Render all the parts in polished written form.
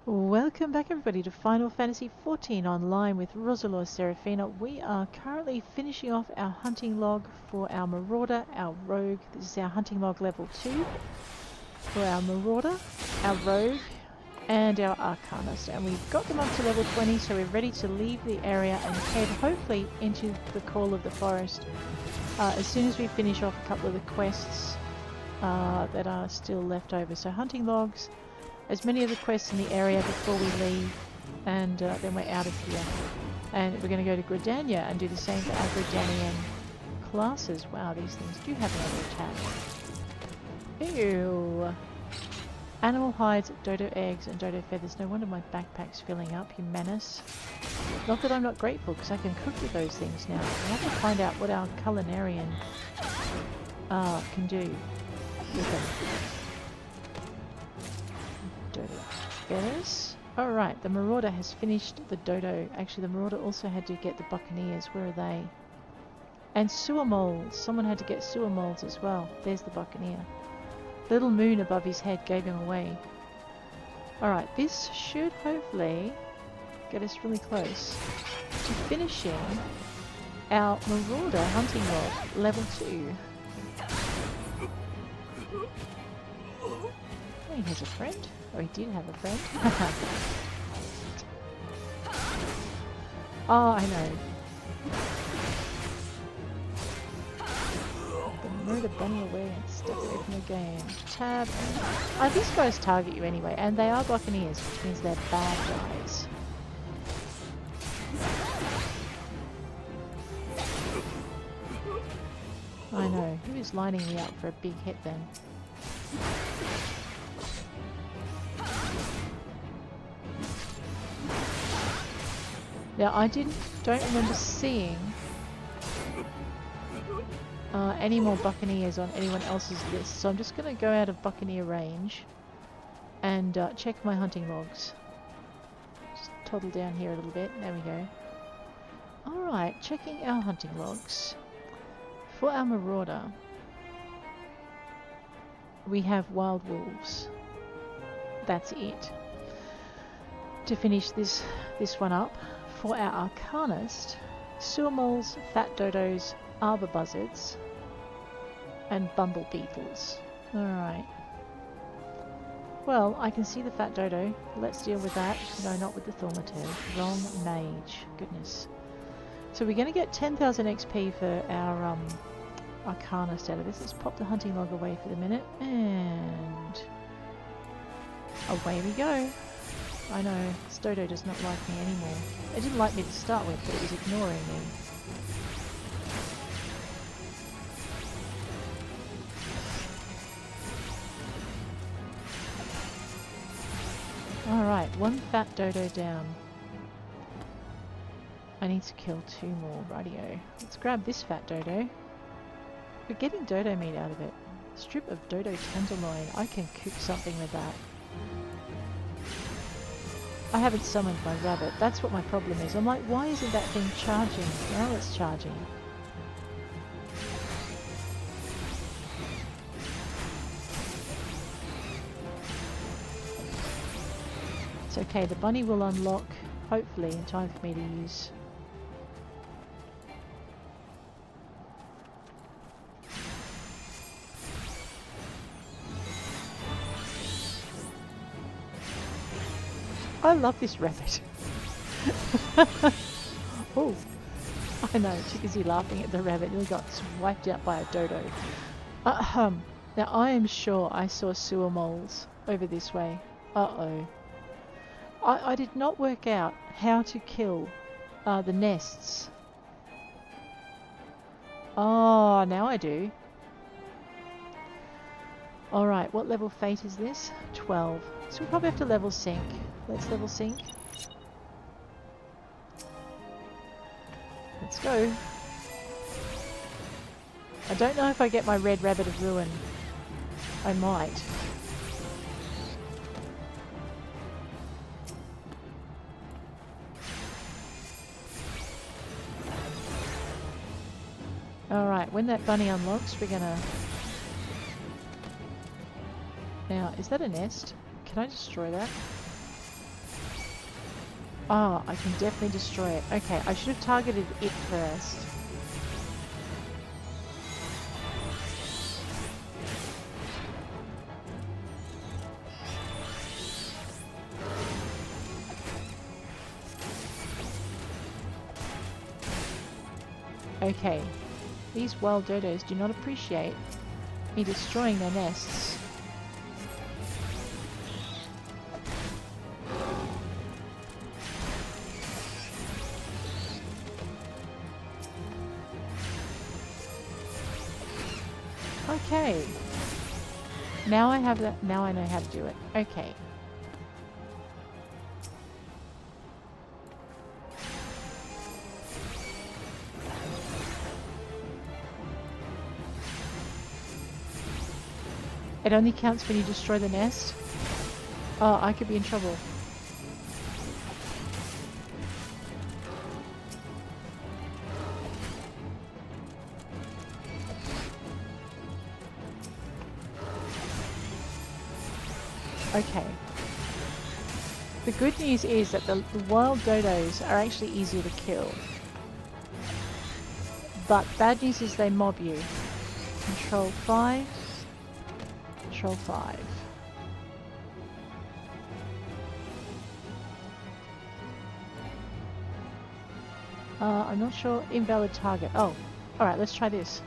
Welcome back everybody to Final Fantasy XIV Online with Roselore Seraphina. We are currently finishing off our hunting log for our Marauder, our Rogue. This is our hunting log level 2 for our Marauder, our Rogue and our Arcanist. And we've got them up to level 20, so we're ready to leave the area and head hopefully into the Call of the Forest as soon as we finish off a couple of the quests that are still left over. So hunting logs, as many of the quests in the area before we leave, and then we're out of here. And we're going to go to Gridania and do the same for our Gridanian classes. Wow, these things do have another attack. Ew. Animal hides, dodo eggs, and dodo feathers. No wonder my backpack's filling up, you menace. Not that I'm not grateful, because I can cook with those things now. I have to find out what our culinarian can do with them. Dodo feathers. Alright, the Marauder has finished the dodo. Actually, the Marauder also had to get the buccaneers. Where are they? And sewer moles. Someone had to get sewer moles as well. There's the buccaneer. Little moon above his head gave him away. Alright, this should hopefully get us really close to finishing our Marauder hunting log level 2. Oh, he has a friend. Oh, he did have a friend. Oh, I know. Move the bunny away and step away from the game. Tab. These guys target you anyway, and they are buccaneers, which means they're bad guys. I know. Who is lining me up for a big hit then? Now, I don't remember seeing any more buccaneers on anyone else's list, so I'm just going to go out of buccaneer range and check my hunting logs. Just toddle down here a little bit. There we go. Alright, checking our hunting logs. For our Marauder, we have wild wolves. That's it. To finish this one up. For our Arcanist, sewer moles, fat dodos, arbor buzzards, and bumble beetles. Alright. Well, I can see the fat dodo. Let's deal with that. No, not with the thaumaturge. Wrong mage. Goodness. So we're going to get 10,000 XP for our Arcanist out of this. Let's pop the hunting log away for the minute. And away we go. I know, this dodo does not like me anymore. It didn't like me to start with, but it was ignoring me. Alright, one fat dodo down. I need to kill 2 more, rightio. Let's grab this fat dodo. We're getting dodo meat out of it. Strip of dodo tenderloin. I can cook something with that. I haven't summoned my rabbit. That's what my problem is. I'm like, why isn't that thing charging? Now it's charging. It's okay. The bunny will unlock, hopefully, in time for me to use. I love this rabbit. Oh, I know, too busy laughing at the rabbit. Nearly got wiped out by a dodo. Now I am sure I saw sewer moles over this way. Uh-oh. I did not work out how to kill the nests. Oh, now I do. Alright, what level fate is this? 12. So we'll probably have to level sync. Let's level sync. Let's go. I don't know if I get my red rabbit of ruin. I might. Alright, when that bunny unlocks, we're gonna... Now, is that a nest? Can I destroy that? Oh, I can definitely destroy it. Okay, I should have targeted it first. Okay, these wild dodos do not appreciate me destroying their nests. Okay. Now I have that. Now I know how to do it. Okay. It only counts when you destroy the nest. Oh, I could be in trouble. Okay. The good news is that the wild dodos are actually easier to kill. But bad news is they mob you. Control 5. Control 5. I'm not sure. Invalid target. Oh, alright, let's try this.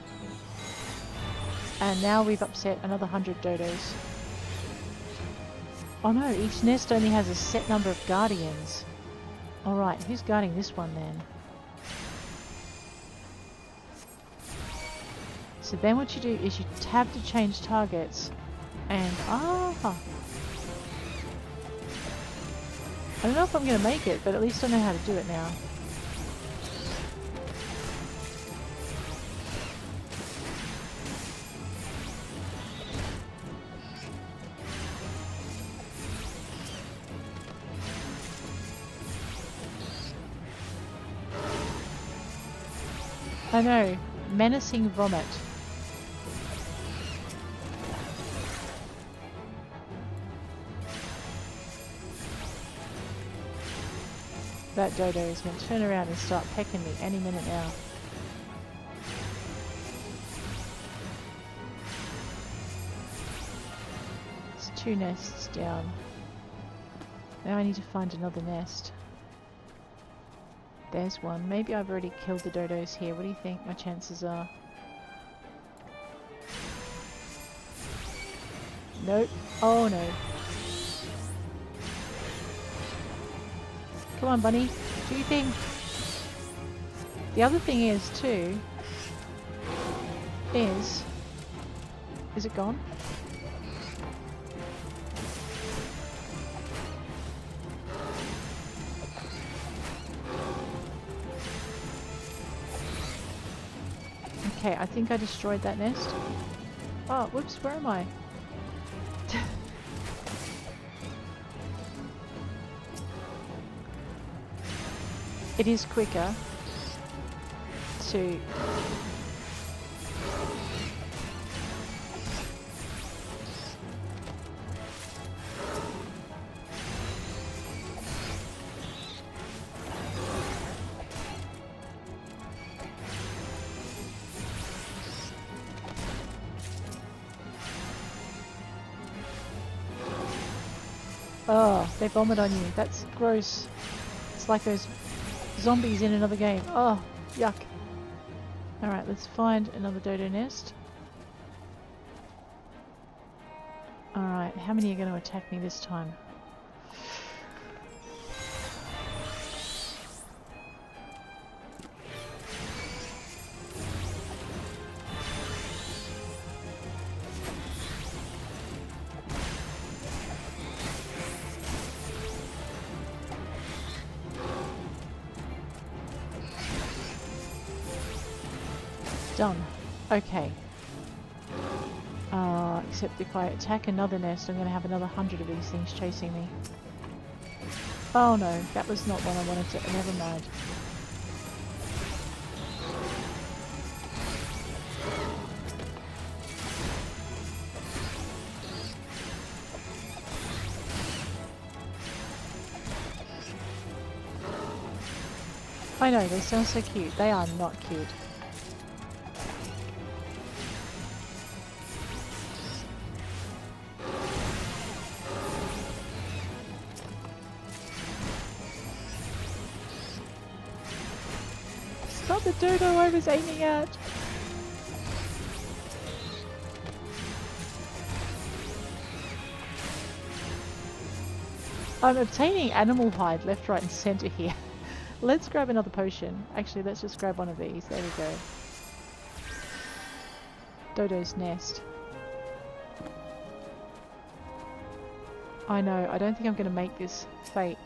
And now we've upset another 100 dodos. Oh no, each nest only has a set number of guardians. Alright, who's guarding this one then? So then what you do is you tab to change targets and I don't know if I'm going to make it, but at least I know how to do it now. I know, menacing vomit. That dodo is going to turn around and start pecking me any minute now. It's 2 nests down. Now I need to find another nest. There's one. Maybe I've already killed the dodos here. What do you think my chances are? Nope. Oh no. Come on, bunny. Do your thing. The other thing is, too, is it gone? Okay, I think I destroyed that nest. Oh, whoops, where am I? It is quicker to oh, they vomit on you. That's gross. It's like those zombies in another game. Oh, yuck. Alright, let's find another dodo nest. Alright, how many are going to attack me this time? Done. Okay. Except if I attack another nest, I'm going to have another 100 of these things chasing me. Oh no, that was not what I wanted to... Never mind. I know, they sound so cute. They are not cute. It's not the dodo I was aiming at! I'm obtaining animal hide left, right and centre here. Let's grab another potion. Actually, let's just grab one of these. There we go. Dodo's nest. I know, I don't think I'm going to make this fate.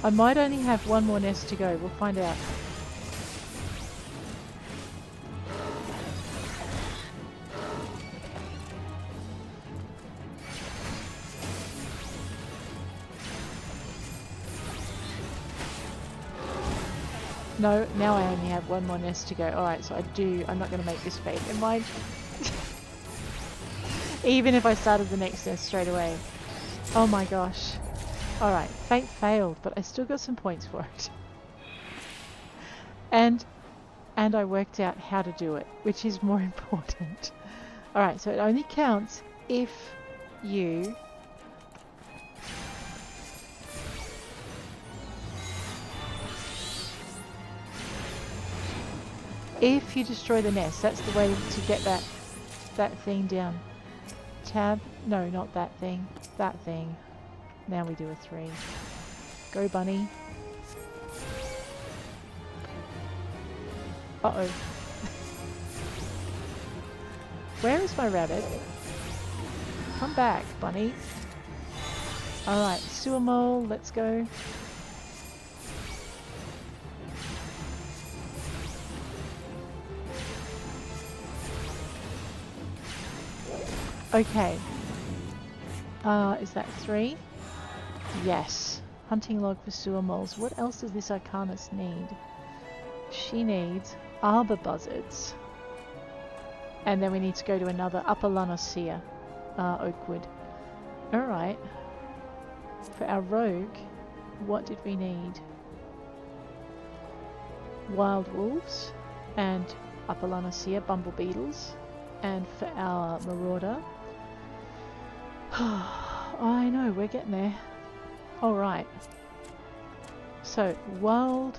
I might only have one more nest to go. We'll find out. No, now I only have one more nest to go. Alright, so I'm not going to make this fate. Never mind. Even if I started the next nest straight away. Oh my gosh. Alright, fate failed, but I still got some points for it. And I worked out how to do it, which is more important. Alright, so it only counts if you... If you destroy the nest, that's the way to get that thing down. Tab, no, not that thing. That thing. Now we do a 3. Go bunny. Uh-oh. Where is my rabbit? Come back, bunny. Alright, sewer mole, let's go. Okay. Is that 3? Yes. Hunting log for sewer moles. What else does this Arcanist need? She needs arbor buzzards. And then we need to go to another Upper La Noscea. Oakwood. Alright. For our rogue, what did we need? Wild wolves and Upper La Noscea, bumble beetles. And for our marauder... I know, we're getting there. Alright. So, wild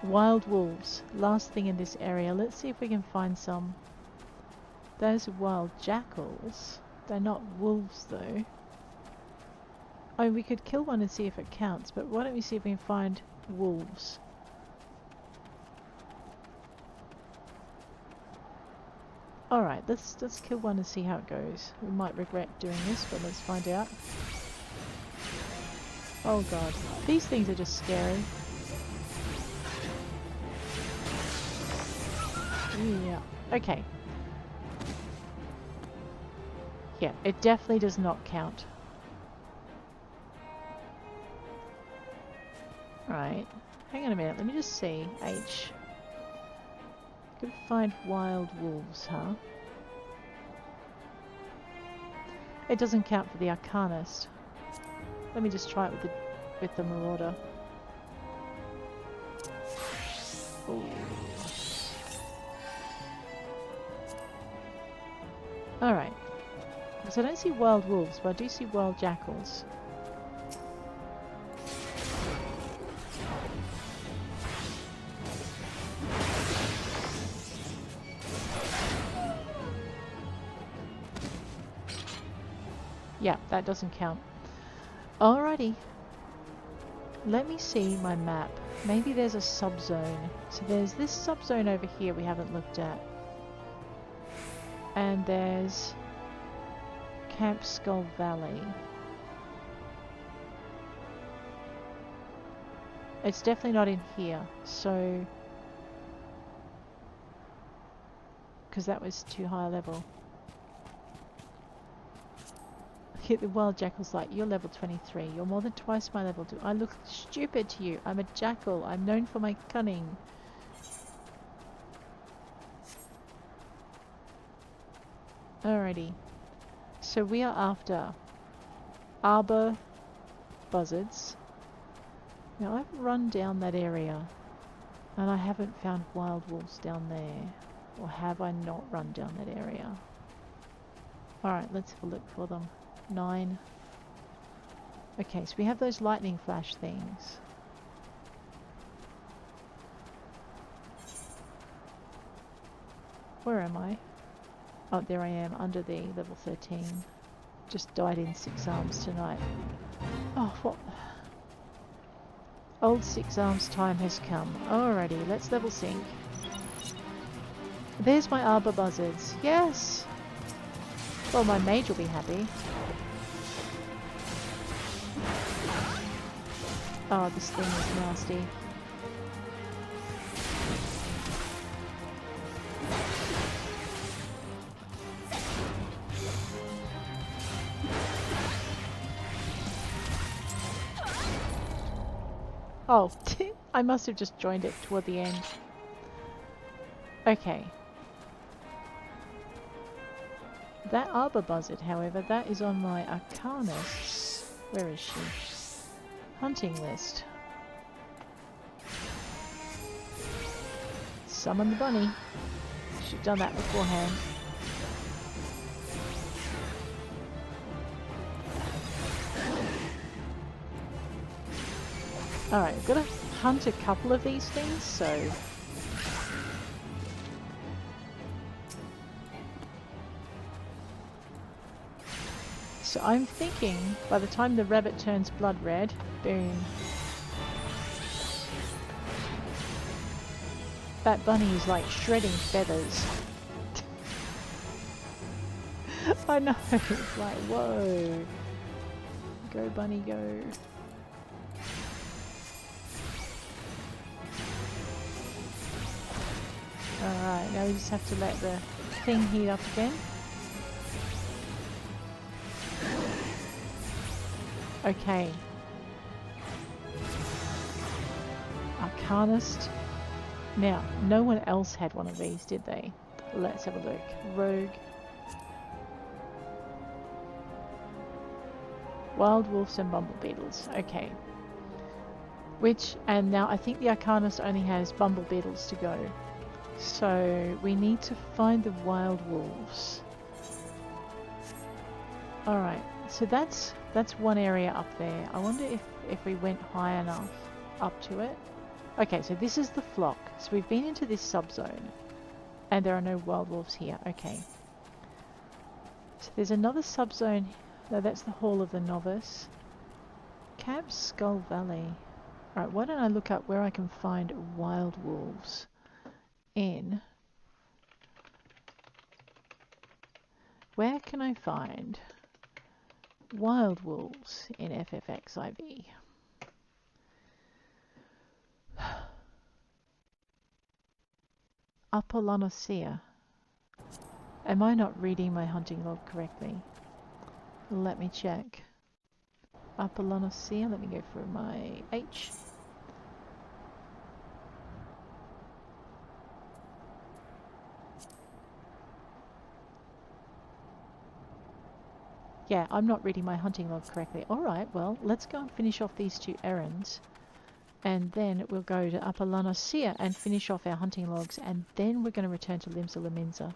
wolves. Last thing in this area. Let's see if we can find some. Those are wild jackals. They're not wolves though. Oh, we could kill one and see if it counts, but why don't we see if we can find wolves. Alright, let's kill one and see how it goes. We might regret doing this, but let's find out. Oh god, these things are just scary. Yeah, okay. Yeah, it definitely does not count. Right, hang on a minute, let me just see. H. Could find wild wolves, huh? It doesn't count for the Arcanist. Let me just try it with the Marauder. Ooh. Alright. So I don't see wild wolves, but I do see wild jackals. Yeah, that doesn't count. Alrighty. Let me see my map. Maybe there's a subzone. So there's this subzone over here we haven't looked at. And there's Camp Skull Valley. It's definitely not in here, so... because that was too high a level. Hit the wild jackal's like, you're level 23. You're more than twice my level. Do I look stupid to you? I'm a jackal. I'm known for my cunning. Alrighty. So we are after arbor buzzards. Now I've run down that area and I haven't found wild wolves down there. Or have I not run down that area? Alright, let's have a look for them. 9. Okay, so we have those lightning flash things. Where am I? Oh, there I am, under the level 13. Just died in 6 arms tonight. Oh, what? Old 6 arms time has come. Alrighty, let's level sync. There's my arbor buzzards. Yes! Well, my mage will be happy. Oh, this thing is nasty. Oh, I must have just joined it toward the end. Okay. That arbor buzzard, however, that is on my Arcanist. Where is she? Hunting list. Summon the bunny. Should have done that beforehand. Alright, I've got to hunt a couple of these things, so... So I'm thinking, by the time the rabbit turns blood red, boom. That bunny is like shredding feathers. I know, it's like, whoa. Go bunny, go. Alright, now we just have to let the thing heat up again. Okay. Arcanist. Now, no one else had one of these, did they? Let's have a look. Rogue. Wild wolves and bumble beetles. Okay. Which, and now I think the Arcanist only has bumble beetles to go. So, we need to find the wild wolves. Alright, so that's one area up there. I wonder if we went high enough up to it. Okay, so this is the flock. So we've been into this subzone. And there are no wild wolves here. Okay. So there's another subzone. No, that's the Hall of the Novice. Camp Skull Valley. Alright, why don't I look up where I can find wild wolves in... Where can I find wild wolves in FFXIV? Upper La Noscea. Am I not reading my hunting log correctly? Let me check. Upper La Noscea, let me go for my H. Yeah, I'm not reading my hunting log correctly. Alright, well, let's go and finish off these 2 errands. And then we'll go to Upper La Noscea and finish off our hunting logs. And then we're going to return to Limsa Lominsa.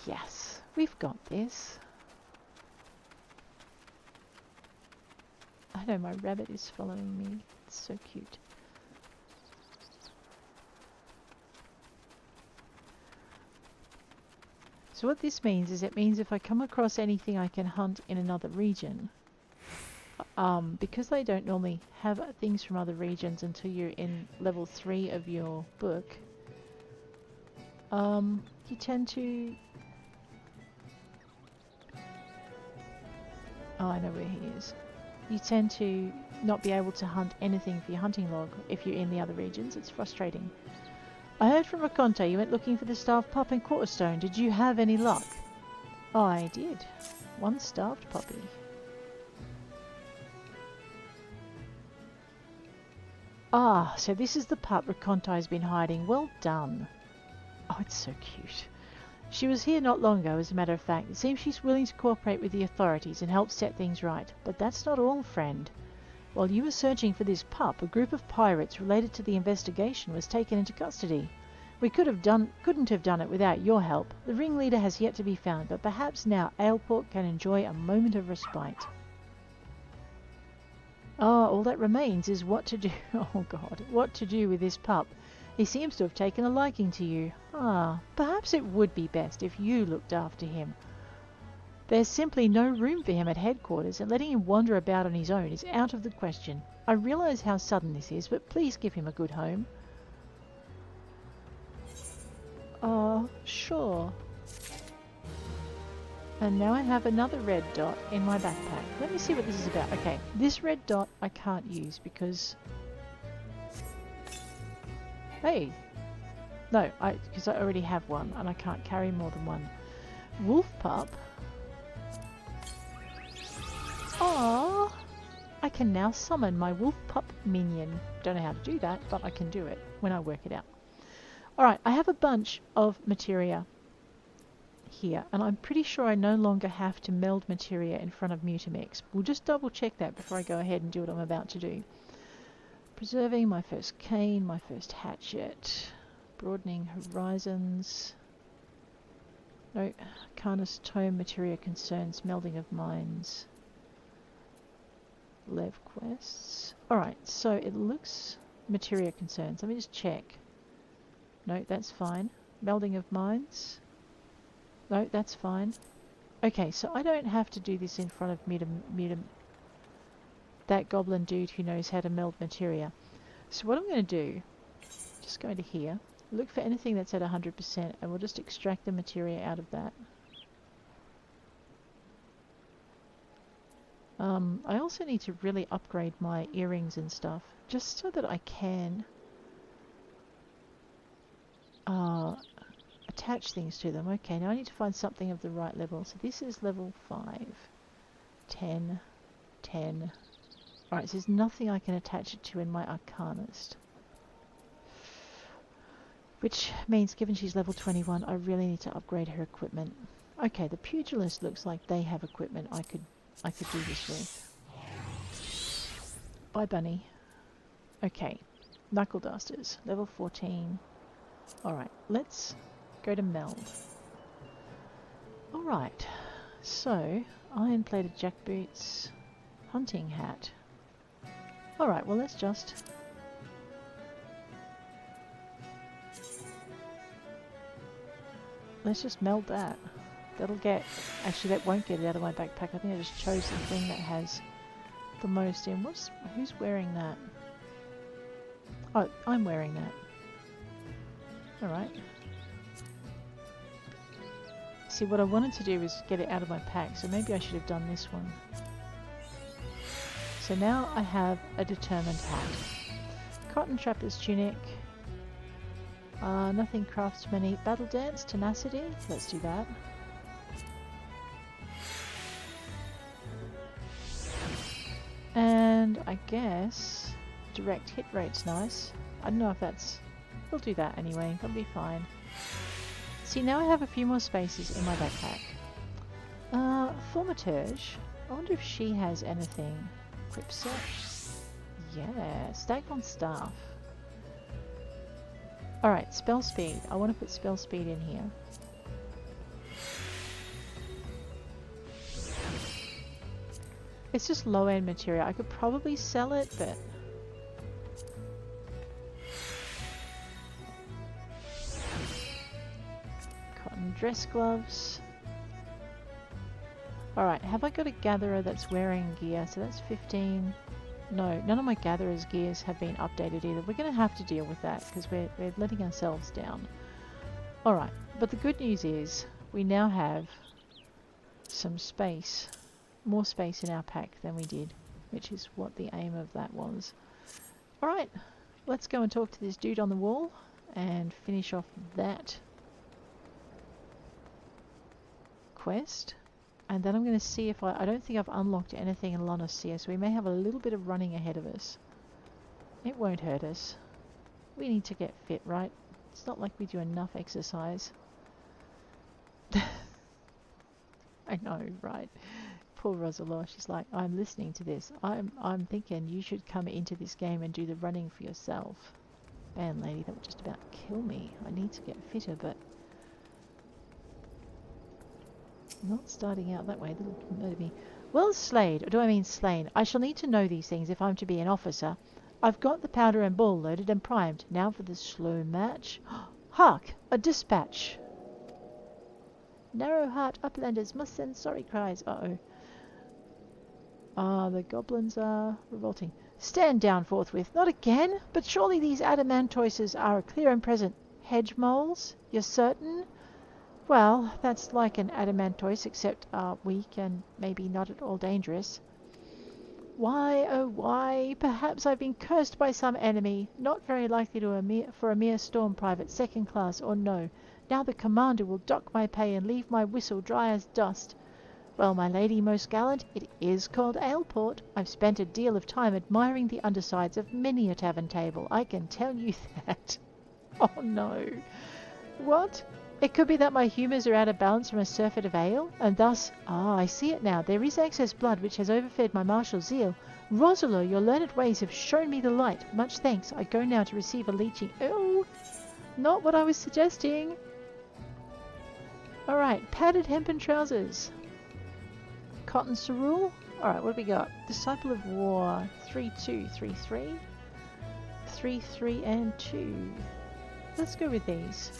Yes, we've got this. I know my rabbit is following me. It's so cute. So what this means is it means if I come across anything I can hunt in another region, because they don't normally have things from other regions until you're in level 3 of your book, you tend to... Oh, I know where he is. You tend to not be able to hunt anything for your hunting log if you're in the other regions. It's frustrating. I heard from Raconte you went looking for the starved pup in Quarterstone. Did you have any luck? I did. One starved puppy. Ah, so this is the pup Raconte has been hiding. Well done. Oh, it's so cute. She was here not long ago, as a matter of fact. It seems she's willing to cooperate with the authorities and help set things right. But that's not all, friend. While you were searching for this pup, a group of pirates related to the investigation was taken into custody. We couldn't have done it without your help. The ringleader has yet to be found, but perhaps now Aleport can enjoy a moment of respite. Ah, all that remains is what to do. Oh God, what to do with this pup. He seems to have taken a liking to you. Ah, perhaps it would be best if you looked after him. There's simply no room for him at headquarters, and letting him wander about on his own is out of the question. I realize how sudden this is, but please give him a good home. Oh, sure. And now I have another red dot in my backpack. Let me see what this is about. Okay, this red dot I can't use because... Hey! No, because I already have one and I can't carry more than one. Wolf pup? Aww! I can now summon my wolf pup minion. Don't know how to do that, but I can do it when I work it out. Alright, I have a bunch of materia here, and I'm pretty sure I no longer have to meld materia in front of Mutamix. We'll just double check that before I go ahead and do what I'm about to do. Preserving my first cane, my first hatchet, broadening horizons. No, Arcanist tome materia concerns, melding of minds. Lev quests. Alright, so it looks materia concerns. Let me just check. No, that's fine. Melding of minds. No, that's fine. Okay, so I don't have to do this in front of that goblin dude who knows how to meld materia. So what I'm going to do, just go into here, look for anything that's at 100%, and we'll just extract the materia out of that. I also need to really upgrade my earrings and stuff, just so that I can attach things to them. Okay, now I need to find something of the right level. So this is level 5, 10, 10. Alright, so there's nothing I can attach it to in my Arcanist. Which means, given she's level 21, I really need to upgrade her equipment. Okay, the pugilist looks like they have equipment I could do this with. Bye, bunny. Okay, knuckle dusters, level 14. Alright, let's go to meld. Alright, so iron plated jackboots, hunting hat. Alright, well let's just meld that. That'll get... Actually, that won't get it out of my backpack. I think I just chose the thing that has the most in. Who's wearing that? Oh, I'm wearing that. Alright. See, what I wanted to do was get it out of my pack, so maybe I should have done this one. So now I have a determined hat. Cotton trapper's tunic. Nothing craftsman-y. Battle dance, tenacity. Let's do that. And I guess direct hit rate's nice. I don't know if that's... We'll do that anyway. That'll be fine. See, now I have a few more spaces in my backpack. Thaumaturge. I wonder if she has anything. Equip set. Yeah, stack on staff. Alright, spell speed. I want to put spell speed in here. It's just low-end material. I could probably sell it, but... Cotton dress gloves. Alright, have I got a gatherer that's wearing gear? So that's 15... No, none of my gatherer's gears have been updated either. We're going to have to deal with that because we're letting ourselves down. Alright, but the good news is we now have some space. More space in our pack than we did, which is what the aim of that was. Alright, let's go and talk to this dude on the wall and finish off that quest. And then I'm going to see if I don't think I've unlocked anything in La Noscea, so we may have a little bit of running ahead of us. It won't hurt us. We need to get fit, right? It's not like we do enough exercise. I know, right? Poor Roselore. She's like, I'm listening to this. I'm thinking you should come into this game and do the running for yourself. Man, lady, that would just about kill me. I need to get fitter, but not starting out that way. That'll murder me. Well slayed, or do I mean slain? I shall need to know these things if I'm to be an officer. I've got the powder and ball loaded and primed. Now for the slow match. Hark! A dispatch! Narrow heart uplanders must send sorry cries. Uh-oh. Ah, the goblins are revolting. Stand down forthwith. Not again? But surely these adamantoises are clear and present. Hedge moles? You're certain? Well, that's like an adamantoise, except weak and maybe not at all dangerous. Why, oh why? Perhaps I've been cursed by some enemy. Not very likely for a mere storm private, second class, or no. Now the commander will dock my pay and leave my whistle dry as dust. Well, my lady most gallant, it is called Aleport. I've spent a deal of time admiring the undersides of many a tavern table, I can tell you that. Oh no. What? It could be that my humours are out of balance from a surfeit of ale, and thus, I see it now, there is excess blood which has overfed my martial zeal. Roselore, your learned ways have shown me the light. Much thanks. I go now to receive a leeching. Oh, not what I was suggesting. Alright, padded hempen trousers. Cotton cerule. Alright, what do we got? Disciple of War. 3-2, 3-3. 3-3 and 2. Let's go with these.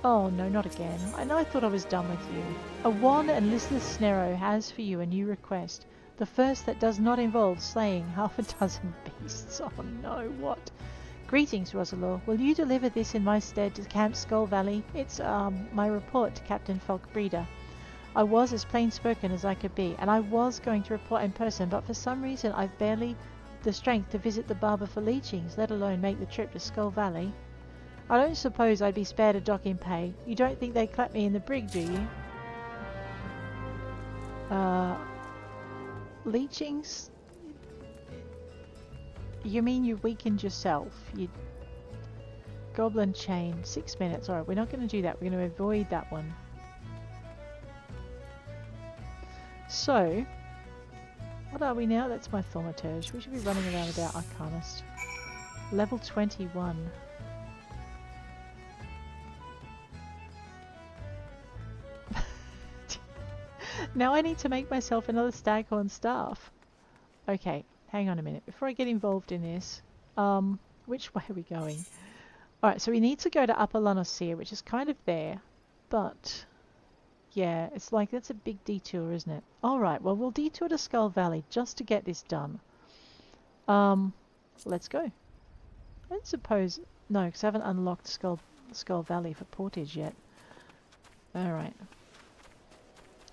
Oh no, not again. I know I thought I was done with you. A wan and listless Snero has for you a new request. The first that does not involve slaying half a dozen beasts. Oh no, what? Greetings, Roselore. Will you deliver this in my stead to Camp Skull Valley? It's, my report to Captain Falkbreeder. I was as plain-spoken as I could be, and I was going to report in person, but for some reason I've barely the strength to visit the barber for leechings, let alone make the trip to Skull Valley. I don't suppose I'd be spared a dock in pay. You don't think they'd clap me in the brig, do you? Leechings? You mean you weakened yourself? You Goblin chain, 6 minutes. Alright, we're not going to do that. We're going to avoid that one. So, what are we now? That's my thaumaturge. We should be running around with our Arcanist. Level 21. Now I need to make myself another staghorn staff. Okay, hang on a minute. Before I get involved in this, which way are we going? Alright, so we need to go to Upper La Noscea, which is kind of there, but yeah, it's like that's a big detour, isn't it? Alright, well we'll detour to Skull Valley just to get this done. Let's go. I don't suppose... No, because I haven't unlocked Skull Valley for portage yet. Alright.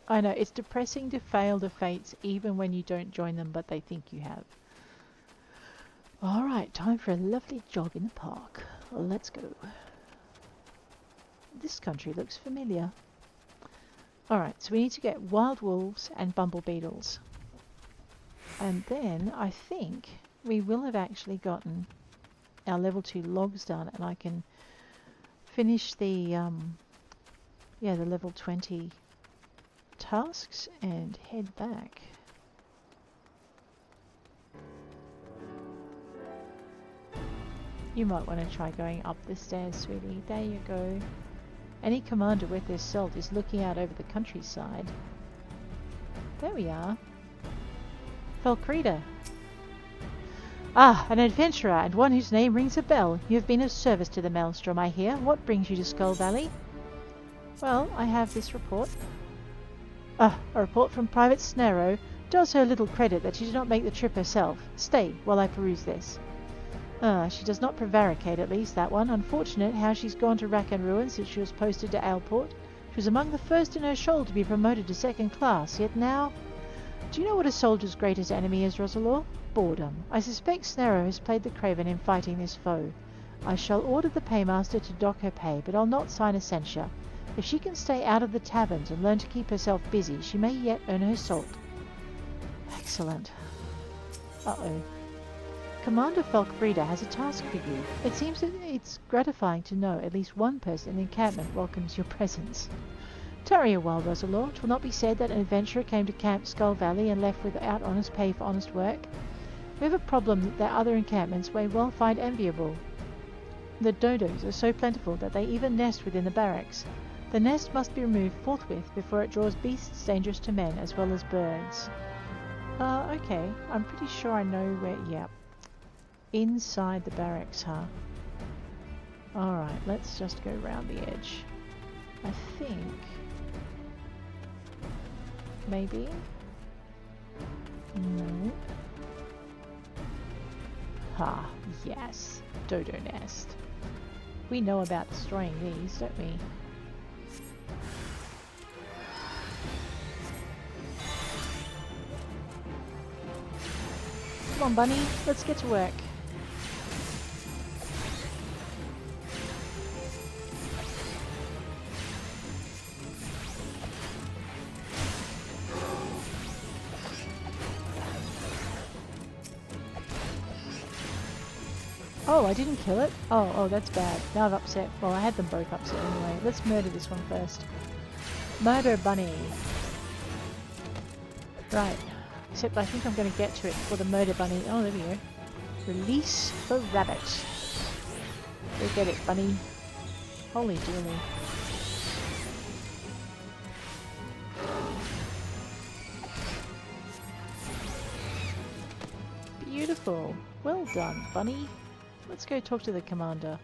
I know, it's depressing to fail the fates even when you don't join them, but they think you have. Alright, time for a lovely jog in the park. Let's go. This country looks familiar. Alright, so we need to get wild wolves and bumble beetles. And then I think we will have actually gotten our level 2 logs done, and I can finish the the level 20 tasks and head back. You might want to try going up the stairs, sweetie. There you go. Any commander worth their salt is looking out over the countryside. There we are. Falkbreeder. Ah, an adventurer, and one whose name rings a bell. You have been of service to the Maelstrom, I hear. What brings you to Skull Valley? Well, I have this report. A report from Private Snero. Does her little credit that she did not make the trip herself. Stay, while I peruse this. She does not prevaricate, at least, that one. Unfortunate how she's gone to rack and ruin since she was posted to Aleport. She was among the first in her shoal to be promoted to second class, yet now... Do you know what a soldier's greatest enemy is, Roselore? Boredom. I suspect Snero has played the craven in fighting this foe. I shall order the paymaster to dock her pay, but I'll not sign a censure. If she can stay out of the taverns and learn to keep herself busy, she may yet earn her salt. Excellent. Uh-oh. Commander Falkbreeder has a task for you. It seems that it's gratifying to know at least one person in the encampment welcomes your presence. Tarry a while, Roselore. 'Twill not be said that an adventurer came to Camp Skull Valley and left without honest pay for honest work. We have a problem that other encampments may well find enviable. The dodos are so plentiful that they even nest within the barracks. The nest must be removed forthwith before it draws beasts dangerous to men as well as birds. Okay. I'm pretty sure I know where... Yep. Inside the barracks, huh? Alright, let's just go round the edge. I think... Maybe? No. Ah, yes. Dodo nest. We know about destroying these, don't we? Come on, bunny. Let's get to work. Oh, I didn't kill it? Oh, that's bad. Now I've upset... Well, I had them both upset anyway. Let's murder this one first. Murder bunny. Right. Except I think I'm going to get to it for the murder bunny. Oh, there we go. Release the rabbit. Go get it, bunny. Holy dooly. Beautiful. Well done, bunny. Let's go talk to the commander.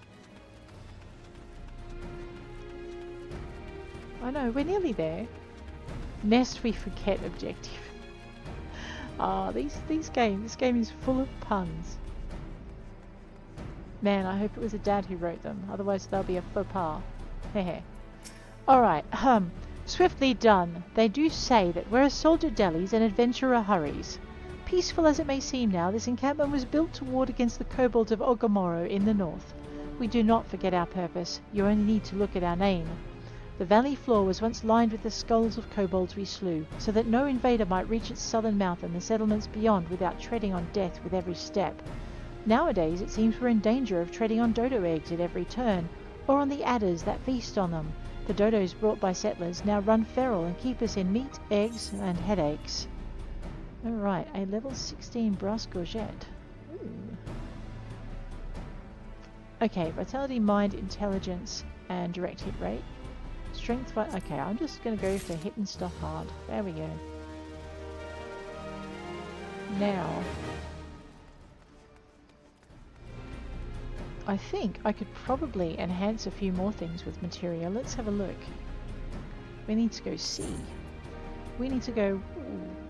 I know, we're nearly there. Nest we forget objective. This game is full of puns. Man, I hope it was a dad who wrote them, otherwise they'll be a faux pas. Hehe. Alright, swiftly done. They do say that where a soldier dallies, an adventurer hurries. Peaceful as it may seem now, this encampment was built to ward against the kobolds of Ogomoro in the north. We do not forget our purpose. You only need to look at our name. The valley floor was once lined with the skulls of kobolds we slew, so that no invader might reach its southern mouth and the settlements beyond without treading on death with every step. Nowadays it seems we're in danger of treading on dodo eggs at every turn, or on the adders that feast on them. The dodos brought by settlers now run feral and keep us in meat, eggs, and headaches. Alright, a level 16 brass gorget. Ooh. Okay, vitality, mind, intelligence, and direct hit rate. Strength, okay, I'm just going to go for hitting stuff hard. There we go. Now, I think I could probably enhance a few more things with materia. Let's have a look. We need to go see. We need to go...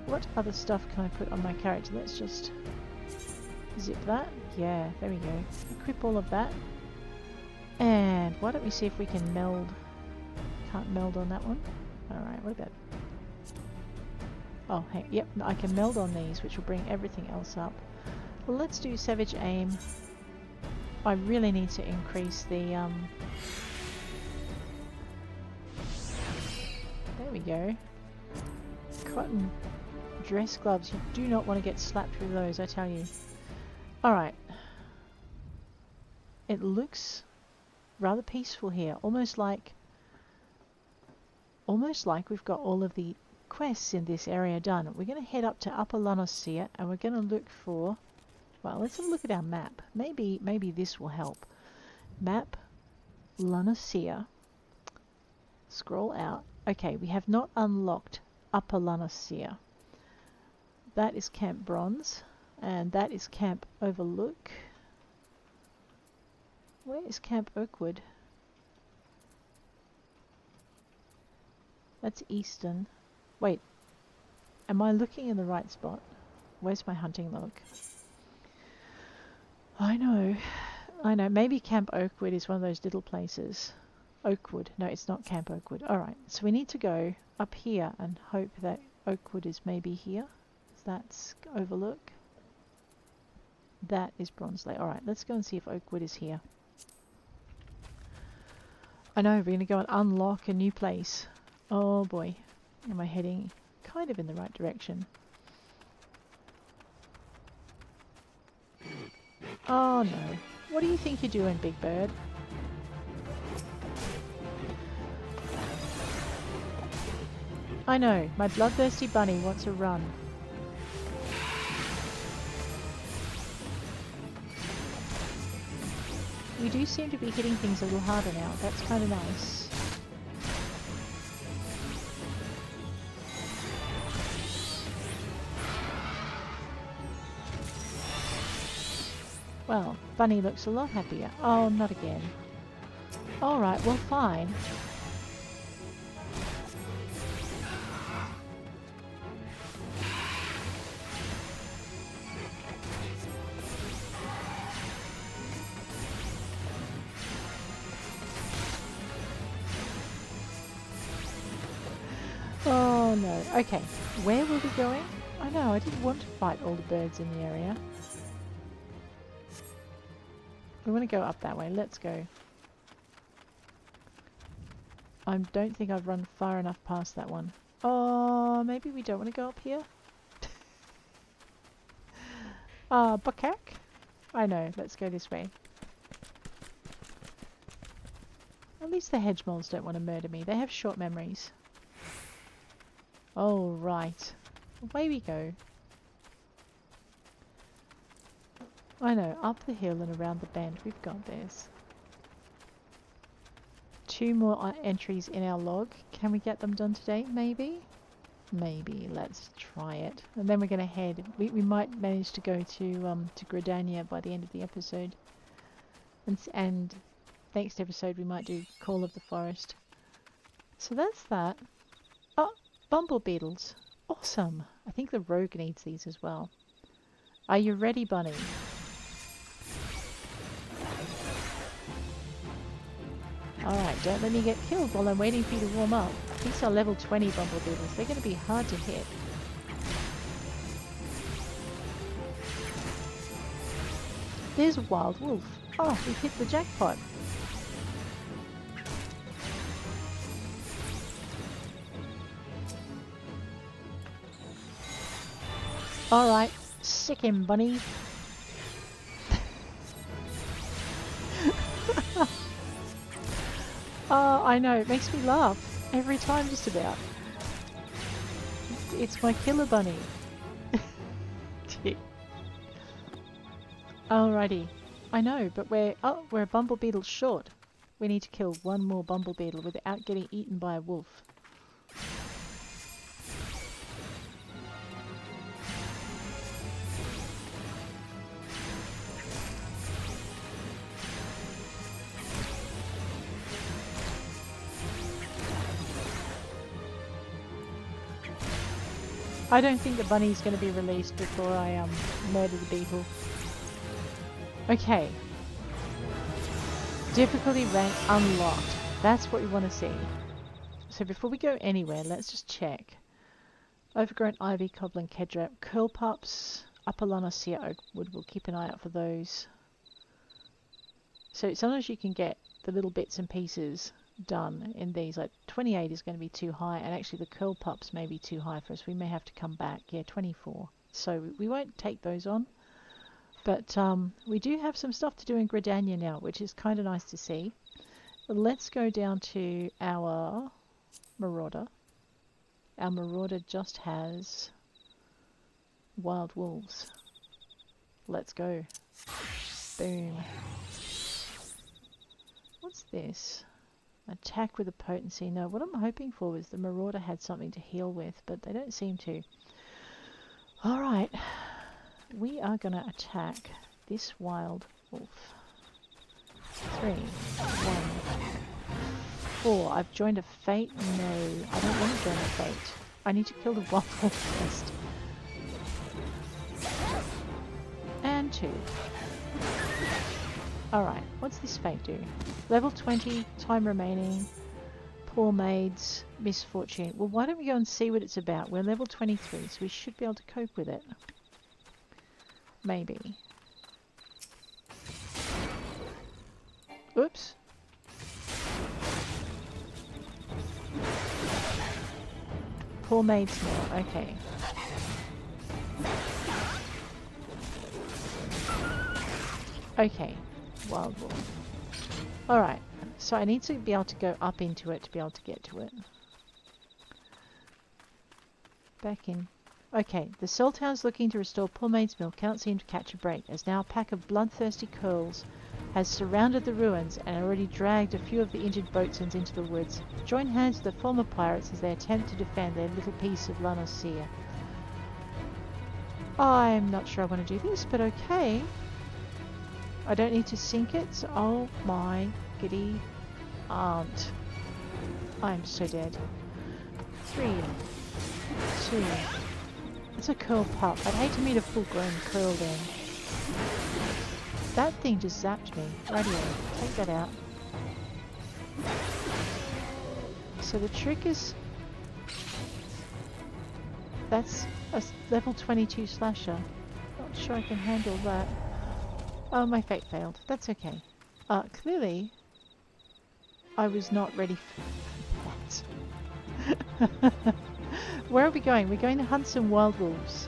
What other stuff can I put on my character? Let's just zip that. Yeah, there we go. Equip all of that. And why don't we see if we can meld... Can't meld on that one. Alright, what about... Oh, hey, yep, I can meld on these, which will bring everything else up. Well, let's do Savage Aim. I really need to increase the... There we go. Cotton dress gloves. You do not want to get slapped with those, I tell you. Alright. It looks rather peaceful here. Almost like we've got all of the quests in this area done. We're going to head up to Upper La Noscea and we're going to look for... Well, let's have a look at our map. Maybe this will help. Map La Noscea. Scroll out. Okay, we have not unlocked Upper La Noscea. That is Camp Bronze, and that is Camp Overlook. Where is Camp Oakwood? That's Eastern. Wait, am I looking in the right spot? Where's my hunting log? I know. Maybe Camp Oakwood is one of those little places. Oakwood. No, it's not Camp Oakwood. Alright, so we need to go up here and hope that Oakwood is maybe here. That's Overlook. That is Bronze Lake. Alright, let's go and see if Oakwood is here. I know, we're going to go and unlock a new place. Oh boy. Am I heading kind of in the right direction? Oh no. What do you think you're doing, Big Bird? I know, my bloodthirsty bunny wants a run. We do seem to be hitting things a little harder now. That's kind of nice. Well, Bunny looks a lot happier. Oh, not again. Alright, well fine. Oh no. Okay, where were we going? I know, I didn't want to fight all the birds in the area. We want to go up that way. Let's go. I don't think I've run far enough past that one. Oh, maybe we don't want to go up here? Bukak? I know, let's go this way. At least the hedge moles don't want to murder me. They have short memories. Oh, right. Away we go. I know, up the hill and around the bend. We've got this. 2 more entries in our log. Can we get them done today? Maybe? Maybe. Let's try it. And then we're going to head. We might manage to go to Gridania by the end of the episode. And next episode we might do Call of the Forest. So that's that. Oh, bumble beetles. Awesome. I think the rogue needs these as well. Are you ready, Bunny? Alright, don't let me get killed while I'm waiting for you to warm up. These are level 20 bumble beetles. They're going to be hard to hit. There's a wild wolf. Oh, we've hit the jackpot. Alright, sick him, Bunny. Oh, I know, it makes me laugh every time just about. It's my killer bunny. Alrighty. I know, but we're a bumble beetle short. We need to kill one more bumble beetle without getting eaten by a wolf. I don't think the bunny's going to be released before I murder the beetle. Okay. Difficulty rank unlocked. That's what we want to see. So before we go anywhere, let's just check. Overgrown ivy, cobbling, kedra, curl pups, Upper La Noscea oak wood. We'll keep an eye out for those. So sometimes you can get the little bits and pieces done in these. Like 28 is going to be too high, and actually the curl pups may be too high for us. We may have to come back. Yeah, 24. So we won't take those on. But we do have some stuff to do in Gridania now, which is kind of nice to see. Let's go down to our Marauder. Our Marauder just has wild wolves. Let's go. Boom. What's this? Attack with a potency. No, what I'm hoping for is the Marauder had something to heal with, but they don't seem to. Alright. We are going to attack this wild wolf. 3, 1, 4. I've joined a fate? No, I don't want to join a fate. I need to kill the wild wolf first. And 2. Alright, what's this fate do? Level 20, time remaining, poor maids, misfortune. Well, why don't we go and see what it's about? We're level 23, so we should be able to cope with it. Maybe. Oops. Poor maid smell, okay. Okay, wild wolf. Alright, so I need to be able to go up into it to be able to get to it. Back in. Okay, the Cell Town's looking to restore poor maid's milk. Cannot seem to catch a break, as now a pack of bloodthirsty curls has surrounded the ruins and already dragged a few of the injured boatswains into the woods. Join hands with the former pirates as they attempt to defend their little piece of La Noscea. I'm not sure I want to do this, but okay. I don't need to sink it. So oh my giddy aunt. I'm so dead. 3, 2. It's a curl pup. I'd hate to meet a full-grown curl then. That thing just zapped me. Radio, take that out. So the trick is... That's a level 22 slasher. Not sure I can handle that. Oh, my fate failed. That's okay. Clearly, I was not ready for that. Where are we going? We're going to hunt some wild wolves.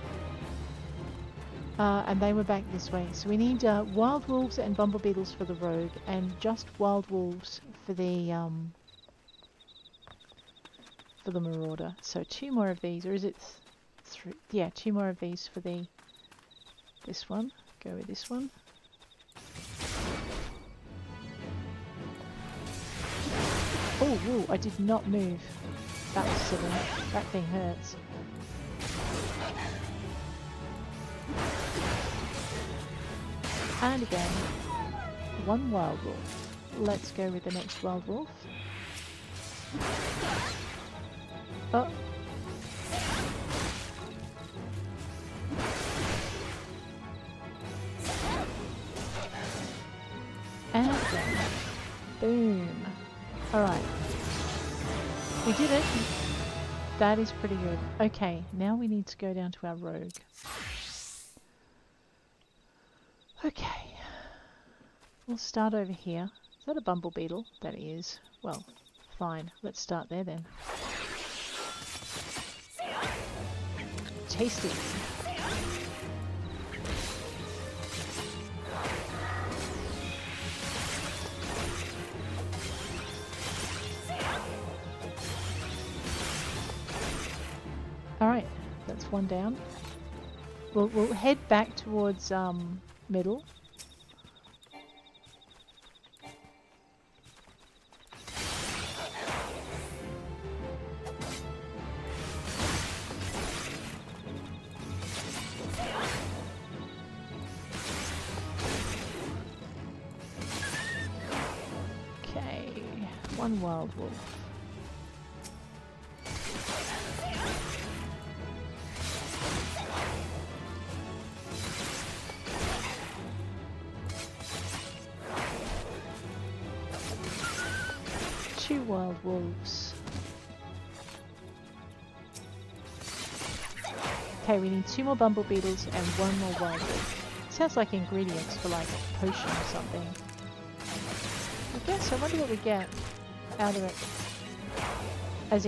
And they were back this way. So we need wild wolves and bumble beetles for the rogue, and just wild wolves for the marauder. So 2 more of these, or is it 3? Yeah, 2 more of these for this one. Go with this one. Oh, whoa, I did not move. That was silly. That thing hurts. And again, 1 wild wolf. Let's go with the next wild wolf. Oh. And again. Boom. Alright. We did it. That is pretty good. Okay, now we need to go down to our rogue. Okay. We'll start over here. Is that a bumble beetle? That is. Well, fine. Let's start there then. Tasty. Alright, that's 1 down. We'll head back towards middle. Okay, 1 wild wolf. Wild wolves. Okay, we need 2 more bumble beetles and 1 more wild wolf. Sounds like ingredients for like a potion or something. I guess I wonder what we get out of it. As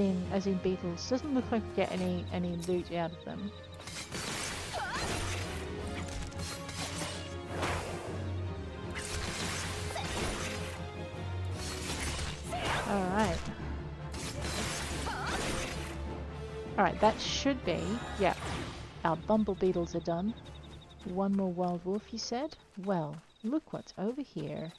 in beetles. Doesn't look like we get any loot out of them. Alright. Alright, that should be... Yeah, our bumble beetles are done. 1 more wild wolf, you said? Well, look what's over here.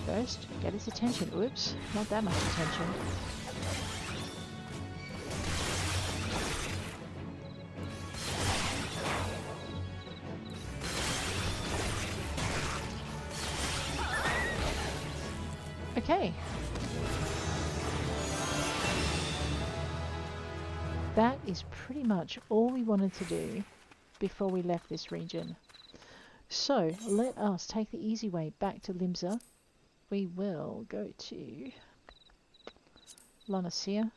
First, get his attention. Oops, not that much attention. Okay. That is pretty much all we wanted to do before we left this region. So, let us take the easy way back to Limsa. We will go to La Noscea.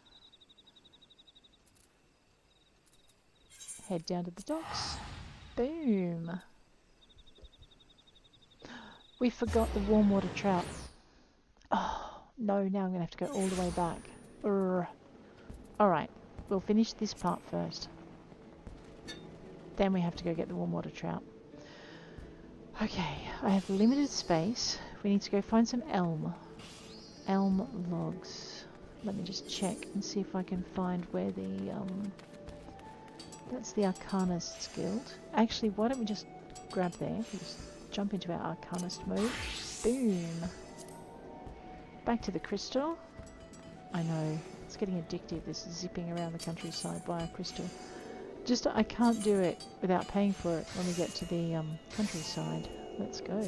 Head down to the docks. Boom! We forgot the warm water trout. Oh, no, now I'm going to have to go all the way back. Alright, we'll finish this part first. Then we have to go get the warm water trout. Okay, I have limited space. We need to go find some elm logs. let me just check and see if I can find where the that's the Arcanist's guild. Actually, why don't we just grab there? Just jump into our Arcanist mode. Boom. Back to the crystal. I know, it's getting addictive, this zipping around the countryside by a crystal. Just, I can't do it without paying for it when we get to the countryside. Let's go.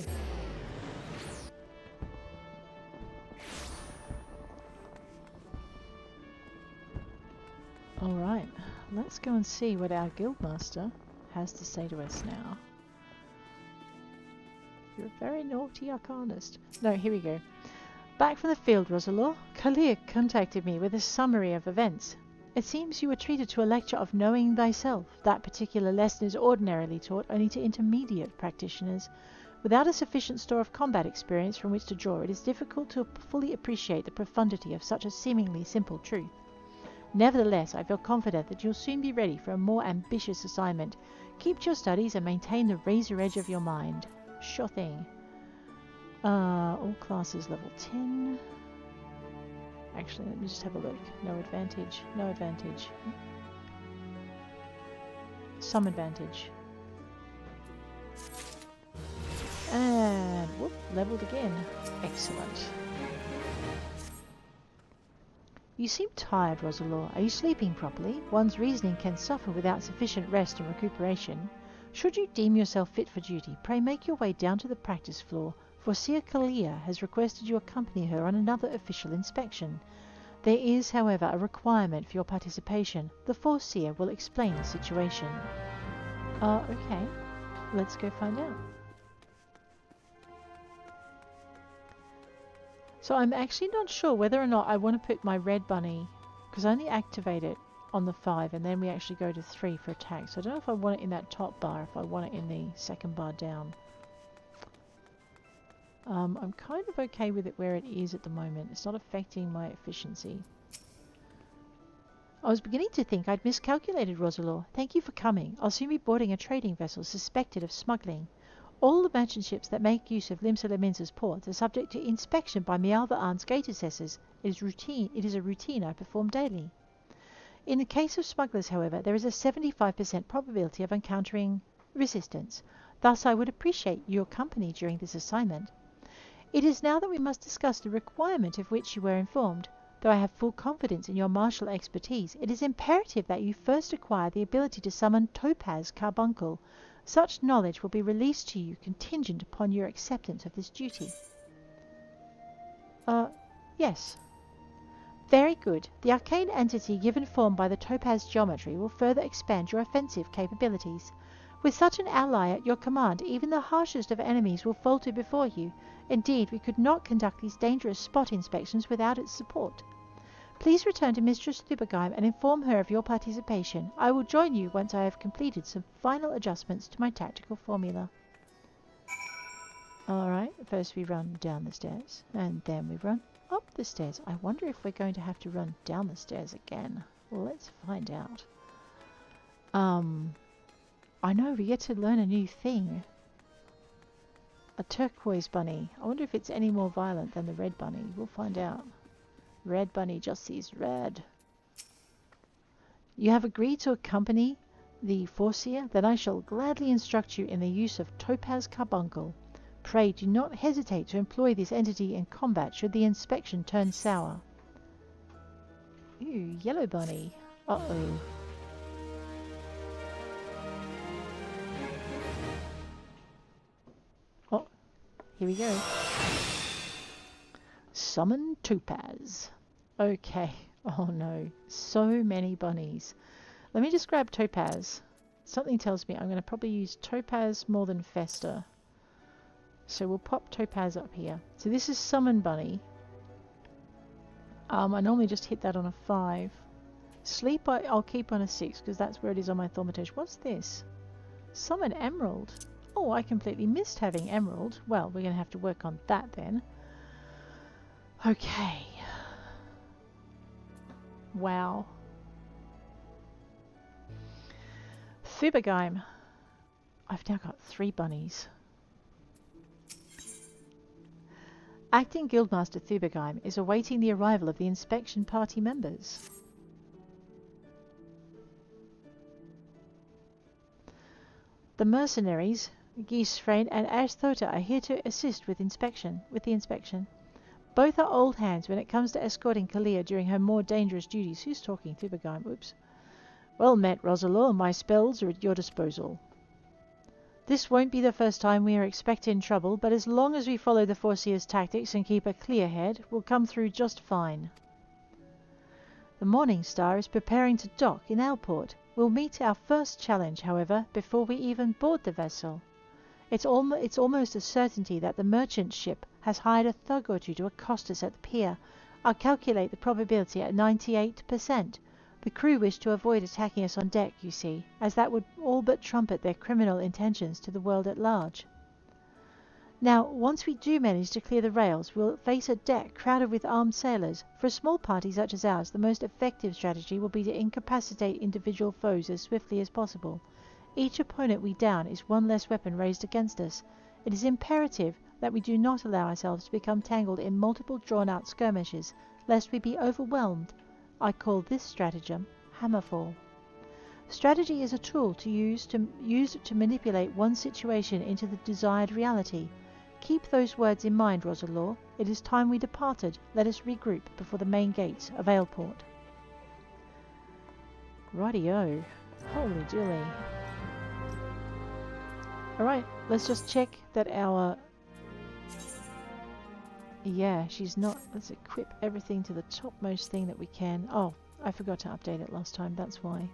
Alright, let's go and see what our guildmaster has to say to us now. You're a very naughty Arcanist. No, here we go. Back from the field, Roselore. Kalir contacted me with a summary of events. It seems you were treated to a lecture of knowing thyself. That particular lesson is ordinarily taught only to intermediate practitioners. Without a sufficient store of combat experience from which to draw, it is difficult to fully appreciate the profundity of such a seemingly simple truth. Nevertheless, I feel confident that you'll soon be ready for a more ambitious assignment. Keep to your studies and maintain the razor edge of your mind. Sure thing. All classes level 10. Actually, let me just have a look. No advantage. No advantage. Some advantage. And whoop, leveled again. Excellent. You seem tired, Roselore. Are you sleeping properly? One's reasoning can suffer without sufficient rest and recuperation. Should you deem yourself fit for duty, pray make your way down to the practice floor, for Seer Kalia has requested you accompany her on another official inspection. There is, however, a requirement for your participation. The Foreseer will explain the situation. Okay. Let's go find out. So I'm actually not sure whether or not I want to put my red bunny, because I only activate it on the 5 and then we actually go to 3 for attack. So I don't know if I want it in that top bar, if I want it in the second bar down. I'm kind of okay with it where it is at the moment. It's not affecting my efficiency. I was beginning to think I'd miscalculated, Roselore. Thank you for coming. I'll soon be boarding a trading vessel suspected of smuggling. All the merchant ships that make use of Limsa Lominsa's ports are subject to inspection by Mialva Arn's gate assessors. It is a routine I perform daily. In the case of smugglers, however, there is a 75% probability of encountering resistance. Thus, I would appreciate your company during this assignment. It is now that we must discuss the requirement of which you were informed. Though I have full confidence in your martial expertise, it is imperative that you first acquire the ability to summon Topaz Carbuncle. Such knowledge will be released to you contingent upon your acceptance of this duty. Yes. Very good. The arcane entity given form by the Topaz geometry will further expand your offensive capabilities. With such an ally at your command, even the harshest of enemies will falter before you. Indeed, we could not conduct these dangerous spot inspections without its support. Please return to Mistress Thubergeim and inform her of your participation. I will join you once I have completed some final adjustments to my tactical formula. Alright, first we run down the stairs, and then we run up the stairs. I wonder if we're going to have to run down the stairs again. Let's find out. I know, we get to learn a new thing. A turquoise bunny. I wonder if it's any more violent than the red bunny. We'll find out. Red bunny just sees red. You have agreed to accompany the Foreseer? Then I shall gladly instruct you in the use of Topaz Carbuncle. Pray do not hesitate to employ this entity in combat should the inspection turn sour. Ooh, yellow bunny. Uh-oh. Oh, here we go. Summon Topaz. Okay. Oh no. So many bunnies. Let me just grab Topaz. Something tells me I'm going to probably use Topaz more than Fester. So we'll pop Topaz up here. So this is Summon Bunny. I normally just hit that on a 5. Sleep I'll keep on a 6 because that's where it is on my thaumaturge. What's this? Summon Emerald. Oh, I completely missed having Emerald. Well, we're going to have to work on that then. Okay. Wow. Thubergeim. I've now got 3 bunnies. Acting Guildmaster Thubergeim is awaiting the arrival of the inspection party members. The mercenaries, Gisfrain and Ashthota, are here to assist with the inspection. Both are old hands when it comes to escorting Kalia during her more dangerous duties. Who's talking? Thubergeim. Oops. Well met, Roselore. My spells are at your disposal. This won't be the first time we are expecting trouble, but as long as we follow the Foreseer's tactics and keep a clear head, we'll come through just fine. The Morning Star is preparing to dock in Aleport. We'll meet our first challenge, however, before we even board the vessel. It's almost a certainty that the merchant ship has hired a thug or two to accost us at the pier. I'll calculate the probability at 98%. The crew wish to avoid attacking us on deck, you see, as that would all but trumpet their criminal intentions to the world at large. Now, once we do manage to clear the rails, we'll face a deck crowded with armed sailors. For a small party such as ours, the most effective strategy will be to incapacitate individual foes as swiftly as possible. Each opponent we down is one less weapon raised against us. It is imperative that we do not allow ourselves to become tangled in multiple drawn-out skirmishes, lest we be overwhelmed. I call this stratagem Hammerfall. Strategy is a tool to use to manipulate one situation into the desired reality. Keep those words in mind, Roselore. It is time we departed. Let us regroup before the main gates of Aleport. Rightio. Holy dooly. Alright, let's just check that our... Yeah, she's not... Let's equip everything to the topmost thing that we can. Oh, I forgot to update it last time, that's why.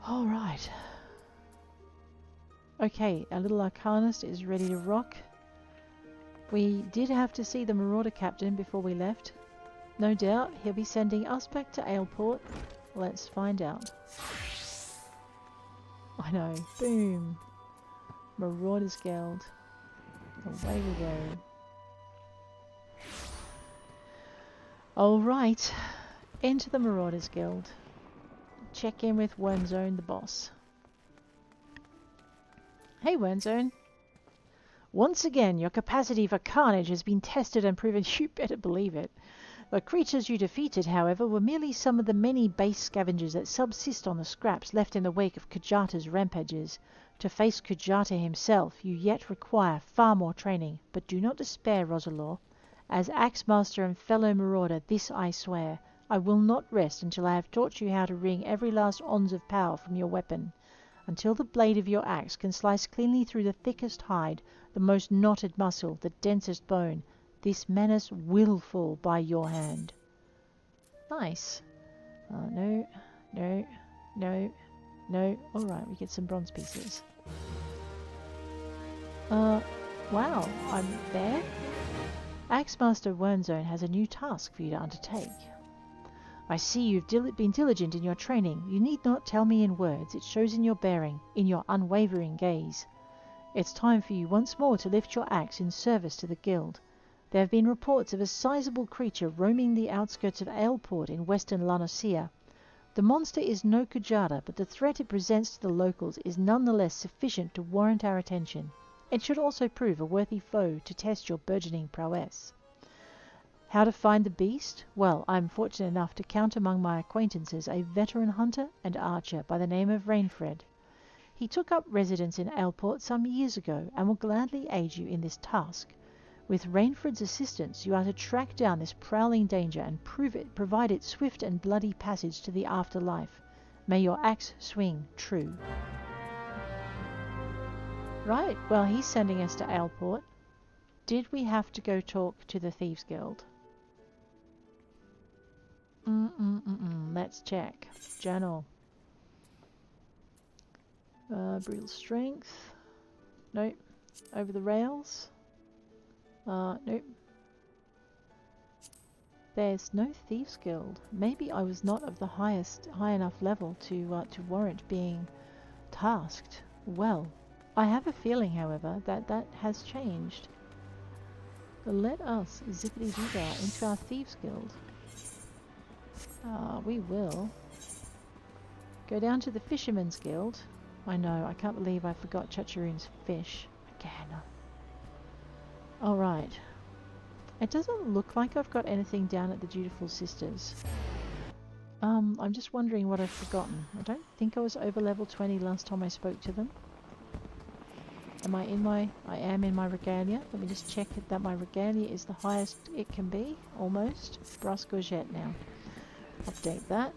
Alright. Okay, our little Arcanist is ready to rock. We did have to see the Marauder Captain before we left. No doubt he'll be sending us back to Aleport. Let's find out. I know. Boom. Marauders Guild. Away we go. Alright. Enter the Marauders Guild. Check in with Wormzone, the boss. Hey, Wormzone. Once again, your capacity for carnage has been tested and proven. You better believe it. The creatures you defeated, however, were merely some of the many base scavengers that subsist on the scraps left in the wake of Kujata's rampages. To face Kujata himself, you yet require far more training, but do not despair, Roselore. As Axemaster and fellow Marauder, this I swear, I will not rest until I have taught you how to wring every last ounce of power from your weapon. Until the blade of your axe can slice cleanly through the thickest hide, the most knotted muscle, the densest bone, this menace will fall by your hand. Nice. No. Alright, we get some bronze pieces. Wow, I'm there? Axemaster Wormzone has a new task for you to undertake. I see you've been diligent in your training. You need not tell me in words. It shows in your bearing, in your unwavering gaze. It's time for you once more to lift your axe in service to the guild. There have been reports of a sizable creature roaming the outskirts of Aleport in Western La Noscea. The monster is no Kujata, but the threat it presents to the locals is nonetheless sufficient to warrant our attention. It should also prove a worthy foe to test your burgeoning prowess. How to find the beast? Well, I am fortunate enough to count among my acquaintances a veteran hunter and archer by the name of Rainfred. He took up residence in Aleport some years ago and will gladly aid you in this task. With Rainfred's assistance, you are to track down this prowling danger and provide it swift and bloody passage to the afterlife. May your axe swing true. Right, well, he's sending us to Aleport. Did we have to go talk to the Thieves Guild? Let's check. Journal. Brutal strength. Nope. Over the rails. Nope. There's no Thieves Guild. Maybe I was not of the high enough level to warrant being tasked. Well, I have a feeling, however, that has changed. Let us zippity-doo-dah into our Thieves Guild. We will. Go down to the Fisherman's Guild. I know, I can't believe I forgot Chacharoon's fish. Again. Alright. It doesn't look like I've got anything down at the Dutiful Sisters. I'm just wondering what I've forgotten. I don't think I was over level 20 last time I spoke to them. Am I in my... I am in my regalia. Let me just check that my regalia is the highest it can be. Almost. Brass Gorget now. Update that.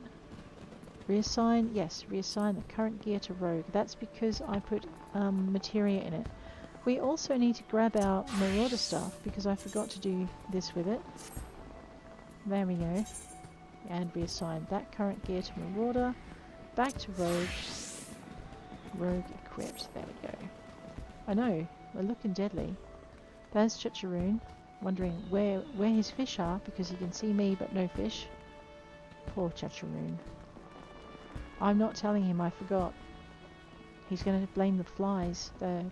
Reassign. Yes, reassign the current gear to Rogue. That's because I put materia in it. We also need to grab our Marauder stuff because I forgot to do this with it. There we go. And reassign that current gear to Marauder. Back to Rogue. Rogue equipped. There we go. I know, we're looking deadly. There's Chicharoon, wondering where his fish are because he can see me but no fish. Poor Chicharoon. I'm not telling him I forgot. He's going to blame the flies, the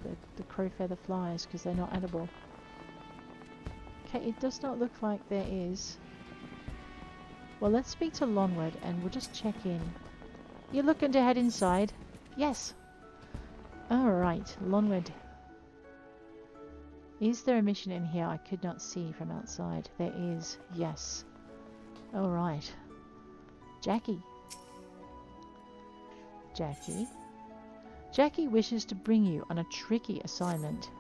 crow feather flies, because they're not edible. Okay, it does not look like there is. Well, let's speak to Lonward and we'll just check in. You're looking to head inside? Yes. Alright, Lonward. Is there a mission in here I could not see from outside? There is. Yes. Alright. Jackie. Jackie. Jackie wishes to bring you on a tricky assignment.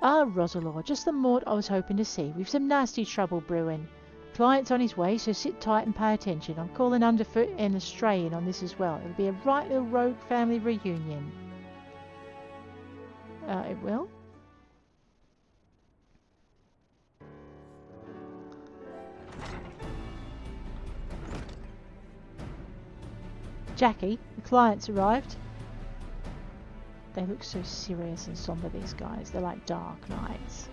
Ah, Roselore, just the mort I was hoping to see. We've some nasty trouble brewing. Client's on his way, so sit tight and pay attention. I'm calling Underfoot and Astray in on this as well. It'll be a right little rogue family reunion. It will? Jackie, the client's arrived. They look so serious and somber, these guys. They're like dark knights.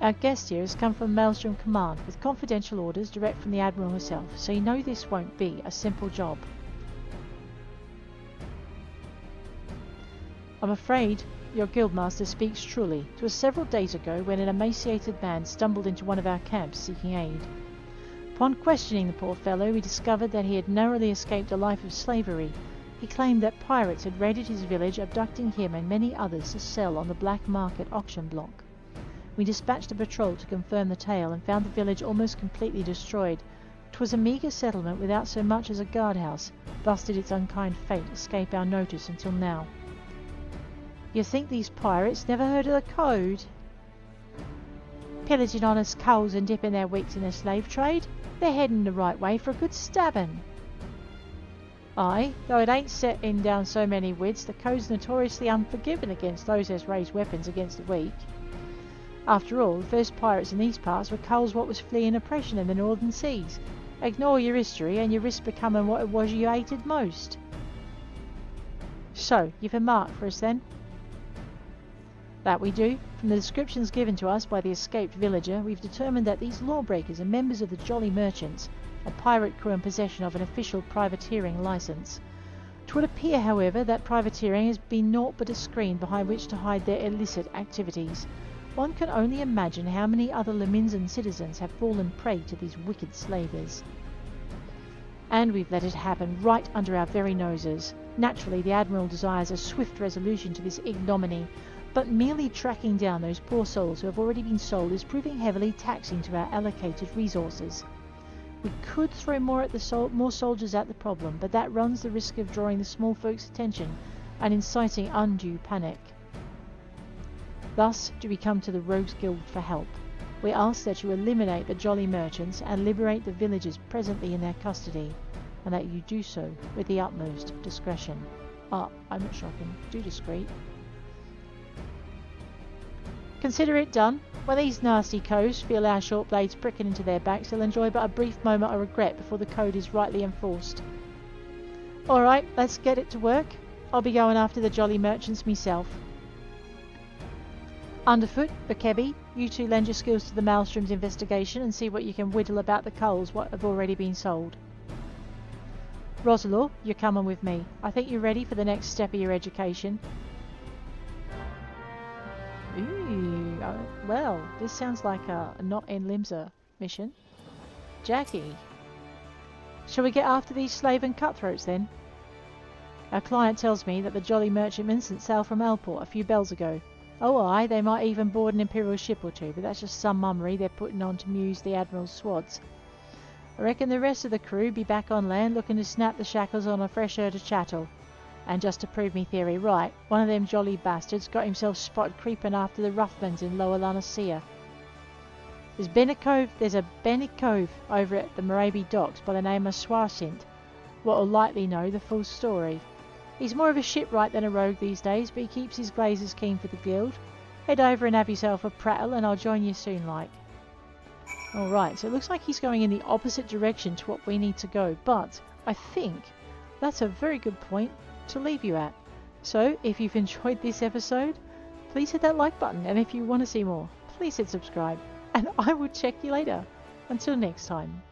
Our guest here has come from Maelstrom Command with confidential orders direct from the Admiral herself, so you know this won't be a simple job. I'm afraid your guildmaster speaks truly. It was several days ago when an emaciated man stumbled into one of our camps seeking aid. Upon questioning the poor fellow, we discovered that he had narrowly escaped a life of slavery. He claimed that pirates had raided his village, abducting him and many others to sell on the black market auction block. We dispatched a patrol to confirm the tale and found the village almost completely destroyed. 'Twas a meagre settlement without so much as a guardhouse. Thus did its unkind fate escape our notice until now. You think these pirates never heard of the code? Pillaging honest coals and dipping their weeks in the slave trade? They're heading the right way for a good stabbing. Aye, though it ain't setting down so many wids, the code's notoriously unforgiving against those as raise weapons against the weak. After all, the first pirates in these parts were coals what was fleeing oppression in the northern seas. Ignore your history and you risk becoming what it was you hated most. So, you've a mark for us then? That we do. From the descriptions given to us by the escaped villager, we've determined that these lawbreakers are members of the Jolly Merchants, a pirate crew in possession of an official privateering licence. 'Twould appear, however, that privateering has been naught but a screen behind which to hide their illicit activities. One can only imagine how many other Lominsan citizens have fallen prey to these wicked slavers. And we've let it happen right under our very noses. Naturally, the Admiral desires a swift resolution to this ignominy, but merely tracking down those poor souls who have already been sold is proving heavily taxing to our allocated resources. We could throw more soldiers at the problem, but that runs the risk of drawing the small folks' attention and inciting undue panic. Thus do we come to the Rogues Guild for help. We ask that you eliminate the Jolly Merchants and liberate the villagers presently in their custody, and that you do so with the utmost discretion. I'm not sure I can do discreet. Consider it done. When these nasty coves feel our short blades pricking into their backs, they'll enjoy but a brief moment of regret before the code is rightly enforced. Alright, let's get it to work. I'll be going after the Jolly Merchants myself. Underfoot, Bakebi, you two lend your skills to the Maelstrom's investigation and see what you can whittle about the coals what have already been sold. Roselore, you're coming with me. I think you're ready for the next step of your education. Ooh, well, this sounds like a not in Limsa mission. Jackie, shall we get after these slave and cutthroats then? Our client tells me that the Jolly Merchantmen set sail from Aleport a few bells ago. Oh aye, they might even board an Imperial ship or two, but that's just some mummery they're putting on to amuse the Admiral's swads. I reckon the rest of the crew be back on land looking to snap the shackles on a fresh herd of chattel. And just to prove me theory right, one of them jolly bastards got himself spotted creeping after the Ruthmans in Lower La Noscea. There's a Bennet Cove over at the Moraby docks by the name of Swarsint, what'll likely know the full story. He's more of a shipwright than a rogue these days, but he keeps his glazers keen for the guild. Head over and have yourself a prattle and I'll join you soon like. Alright, so it looks like he's going in the opposite direction to what we need to go, but I think that's a very good point to leave you at. So, if you've enjoyed this episode, please hit that like button, and if you want to see more, please hit subscribe, and I will check you later. Until next time.